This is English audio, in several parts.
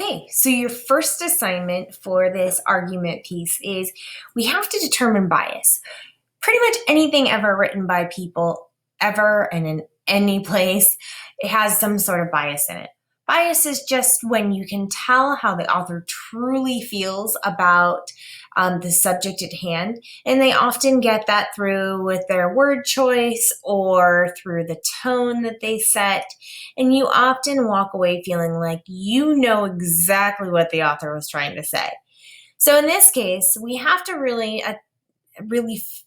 Okay, so your first assignment for this argument piece is we have to determine bias. Pretty much anything ever written by people, ever and in any place, it has some sort of bias in it. Bias is just when you can tell how the author truly feels about the subject at hand, and they often get that through with their word choice or through the tone that they set, and you often walk away feeling like you know exactly what the author was trying to say. So in this case, we have to really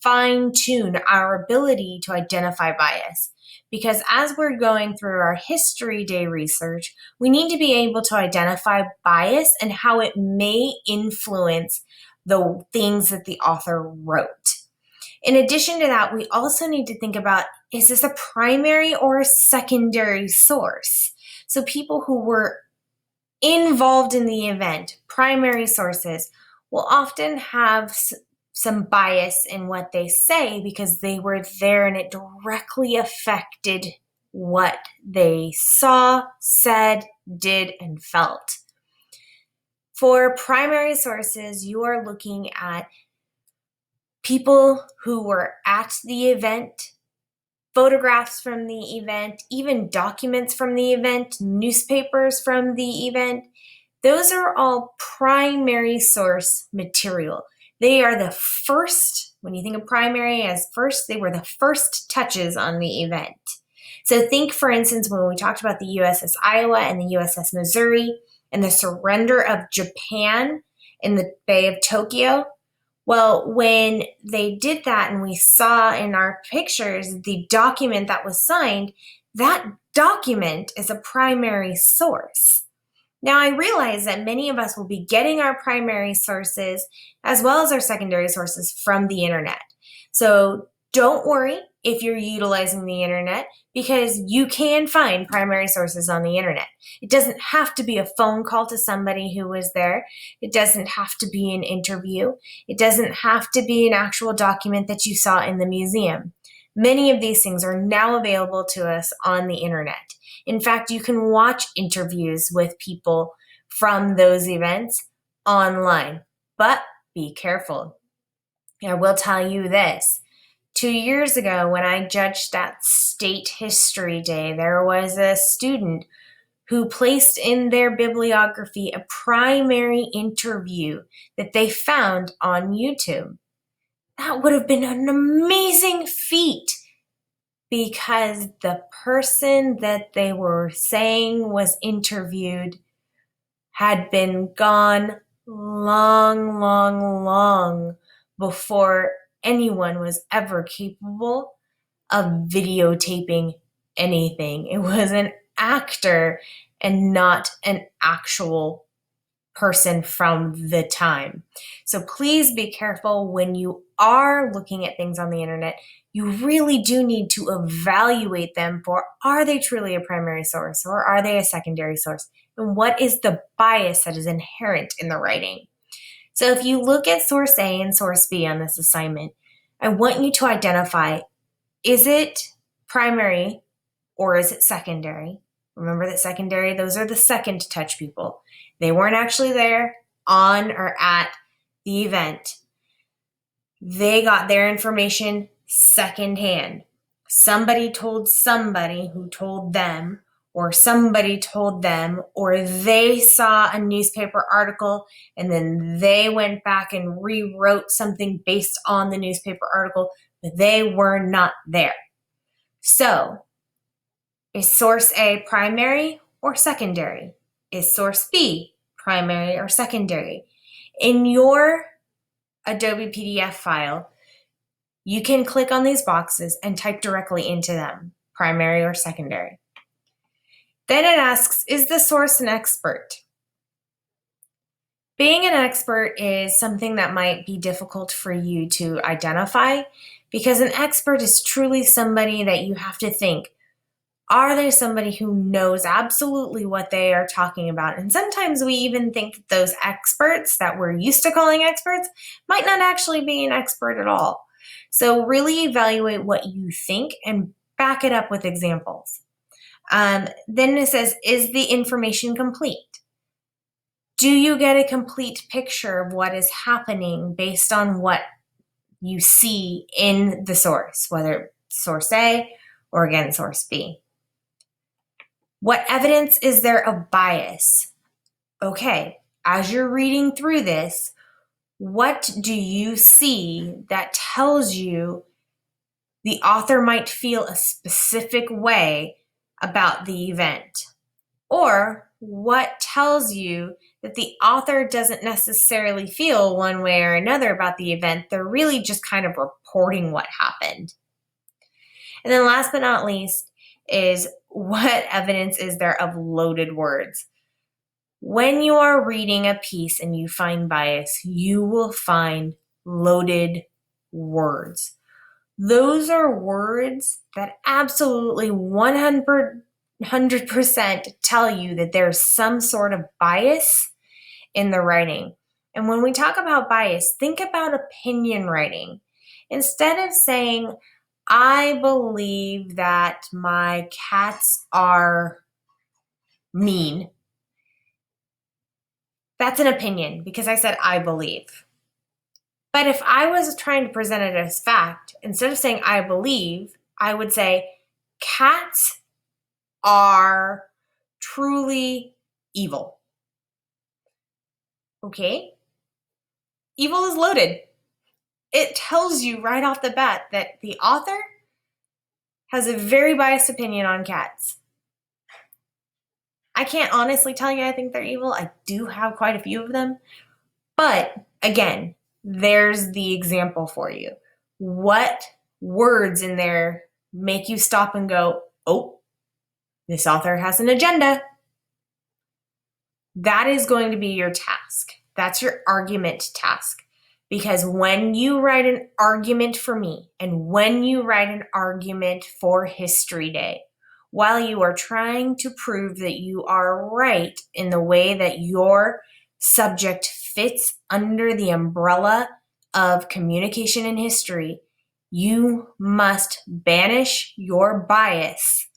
fine tune our ability to identify bias. Because as we're going through our History Day research, we need to be able to identify bias and how it may influence the things that the author wrote. In addition to that, we also need to think about, is this a primary or a secondary source? So people who were involved in the event, primary sources, will often have some bias in what they say because they were there and it directly affected what they saw, said, did, and felt. For primary sources, you are looking at people who were at the event, photographs from the event, even documents from the event, newspapers from the event. Those are all primary source material. They are the first, when you think of primary as first, they were the first touches on the event. So think, for instance, when we talked about the USS Iowa and the USS Missouri and the surrender of Japan in the Bay of Tokyo. Well, when they did that and we saw in our pictures the document that was signed, that document is a primary source. Now, I realize that many of us will be getting our primary sources as well as our secondary sources from the internet. So don't worry if you're utilizing the internet, because you can find primary sources on the internet. It doesn't have to be a phone call to somebody who was there. It doesn't have to be an interview. It doesn't have to be an actual document that you saw in the museum. Many of these things are now available to us on the internet. In fact, you can watch interviews with people from those events online, but be careful. I will tell you this. 2 years ago, when I judged at State History Day, there was a student who placed in their bibliography a primary interview that they found on YouTube. That would have been an amazing feat, because the person that they were saying was interviewed had been gone long before anyone was ever capable of videotaping anything. It was an actor and not an actual person from the time. So please be careful when you are looking at things on the internet. You really do need to evaluate them for, are they truly a primary source or are they a secondary source? And what is the bias that is inherent in the writing? So if you look at source A and source B on this assignment, I want you to identify, is it primary or is it secondary? Remember that secondary, those are the second touch people. They weren't actually there on or at the event. They got their information secondhand. Somebody told somebody who told them, or somebody told them, or they saw a newspaper article and then they went back and rewrote something based on the newspaper article, but they were not there. So, is source A primary or secondary? Is source B primary or secondary? In your Adobe PDF file, you can click on these boxes and type directly into them, primary or secondary. Then it asks, is the source an expert? Being an expert is something that might be difficult for you to identify, because an expert is truly somebody that you have to think, are they somebody who knows absolutely what they are talking about? And sometimes we even think those experts that we're used to calling experts might not actually be an expert at all. So really evaluate what you think and back it up with examples. Then it says, is the information complete? Do you get a complete picture of what is happening based on what you see in the source, whether source A or again, source B? What evidence is there of bias? Okay, as you're reading through this, what do you see that tells you the author might feel a specific way about the event? Or what tells you that the author doesn't necessarily feel one way or another about the event? They're really just kind of reporting what happened. And then last but not least is, what evidence is there of loaded words? When you are reading a piece and you find bias, you will find loaded words. Those are words that absolutely 100% tell you that there's some sort of bias in the writing. And when we talk about bias, think about opinion writing. Instead of saying, I believe that my cats are mean, that's an opinion because I said I believe. But if I was trying to present it as fact, instead of saying I believe, I would say cats are truly evil. Okay? Evil is loaded. It tells you right off the bat that the author has a very biased opinion on cats. I can't honestly tell you I think they're evil. I do have quite a few of them. But again, there's the example for you. What words in there make you stop and go, oh, this author has an agenda? That is going to be your task. That's your argument task. Because when you write an argument for me and when you write an argument for History Day, while you are trying to prove that you are right in the way that your subject fits under the umbrella of communication in history, you must banish your bias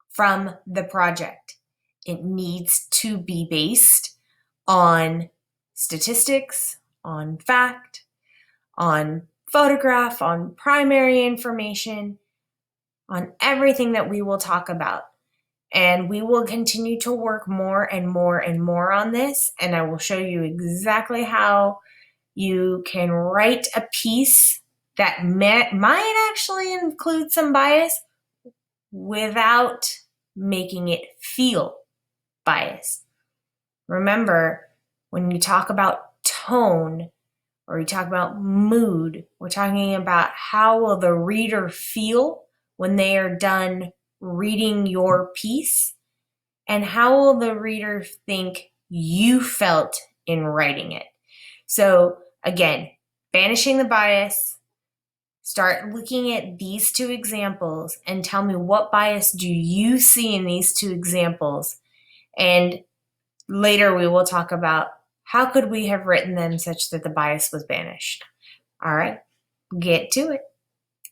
from the project. It needs to be based on statistics, on fact, on photograph, on primary information, on everything that we will talk about. And we will continue to work more and more and more on this. And I will show you exactly how you can write a piece that might actually include some bias without making it feel biased. Remember, when you talk about tone or you talk about mood, we're talking about how will the reader feel when they are done reading your piece, and how will the reader think you felt in writing it. So again, banishing the bias, start looking at these two examples and tell me, what bias do you see in these two examples? And later we will talk about how could we have written them such that the bias was banished. All right, get to it.